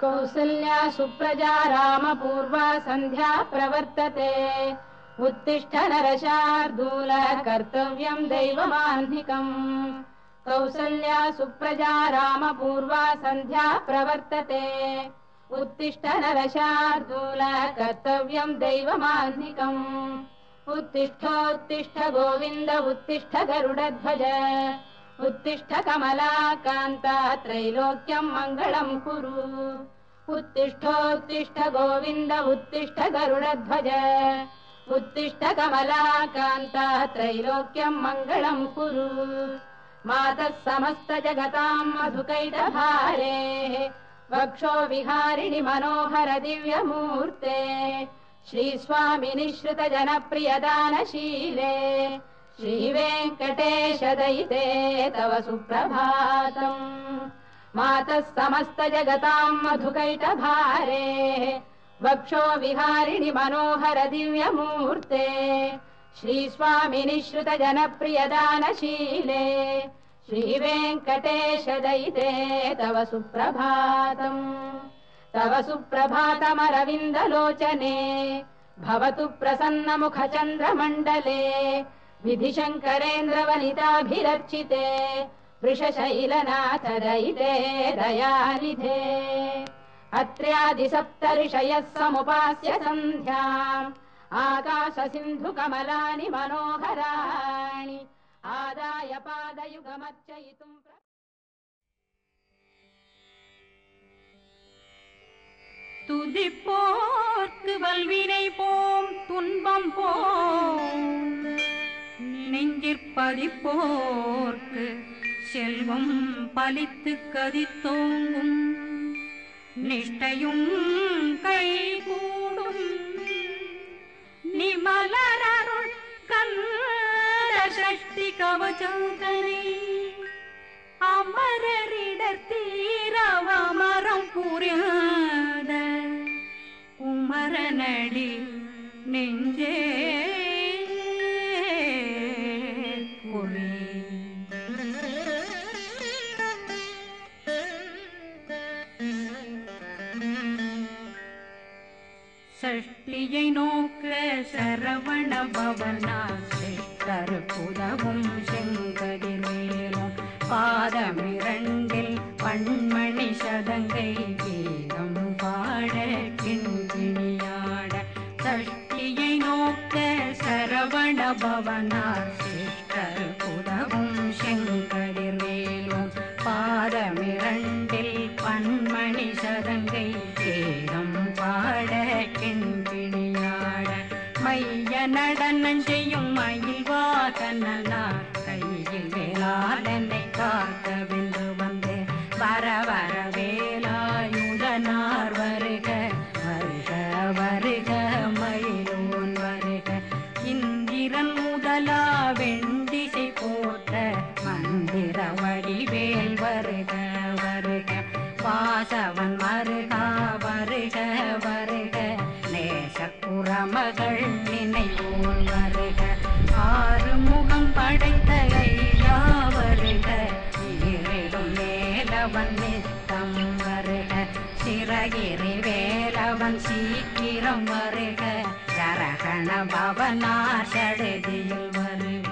कौसल्या सुप्रजा रामपूर्वा सन्ध्या प्रवर्तते उत्तिष्ठ नरशार्दूल कर्तव्यं दैवमाह्निकम् कौसल्या सुप्रजा रामपूर्वा सन्ध्या प्रवर्तते उत्तिष्ठ नरशार्दूल कर्तव्यं दैवमाह्निकम् उत्तिष्ठोत्तिष्ठ गोविन्द उत्तिष्ठ गरुडध्वज उत्तिष्ठ कमलाकान्ता त्रैलोक्यं मङ्गलं कुरु उत्तिष्ठोत्तिष्ठ गोविन्द उत्तिष्ठ गरुडध्वज उत्तिष्ठ कमलाकान्ता त्रैलोक्यं मङ्गलं कुरु मातः समस्त जगतां मधुकैटभारे वक्षो विहारिणि मनोहर दिव्यमूर्ते श्रीस्वामि निःश्रित जनप्रियदानशीले श्रीवेङ्कटेश दयिते तव सुप्रभातम् मातः समस्त जगतां मधुकैटभारे वक्षो विहारिणि मनोहर दिव्यमूर्ते श्रीस्वामि निःश्रित जनप्रियदानशीले श्रीवेङ्कटेश दयिते तव सुप्रभातम् तव सुप्रभातमरविन्दलोचने भवतु प्रसन्नमुखचन्द्रमण्डले विधिशङ्करेन्द्रवनिताभिरर्चिते वृषशैलनाथ दयिते दयानिधे अत्र्यादिसप्तऋषयः समुपास्य सन्ध्याम् आकाशसिन्धुकमलानि मनोहराणि आदाय पादयुगमर्चयितुम् துதிப்போர்க்கு வல்வினை போம் துன்பம் போம் நெஞ்சிற்பதிப்போர்க்கு செல்வம் பலித்து கதித்தோங்கும் நிஷ்டையும் கைகூடும் நிமலரருள் கந்த சக்தி கவசந்தனை அமரரிடத்தீரவமரம் புரியாத குமரனடி நெஞ்சே குழி சஷ்டியை நோக்க சரவண பவனா சிஷ்டருக்குதவும் செங்கதிர்வேலும் பாதமிரண்டில் பண்மணி சதங்கை கீதம் பாட கிண்கிணியாட சஷ்டியை நோக்க சரவண பவனார் சிஷ்டருக்குதவும் செங்கதிர்வேலும் பாதமிரண்டில் பண்மணி சதங்கை கீதம் பாட கிண்கிணியாட மைய நடனம் செய்யும் மயில் வாகனார் கையில் வேளாளனை காக்கவென்று வந்து வர வர வேலாயுதனார் வருக வருக வருக மயிலோன் வருக இந்திரன் முதலா வெண்டிசை போற்ற மந்திர வடிவேல் வருக வருக வாசவன் மருகா வருக வருக நேசக்குறமகள் நினைவோன் வருக ஆறுமுகம் படைத்த ஐயா வருக ஈரிடும் மேலவன் நித்தம் வருக சிறகிரி வேலவன் சீக்கிரம் வருக சரகண பவனார் சடுதியில் வருக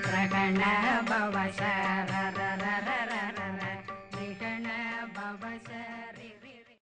ரகண பவ சரரரர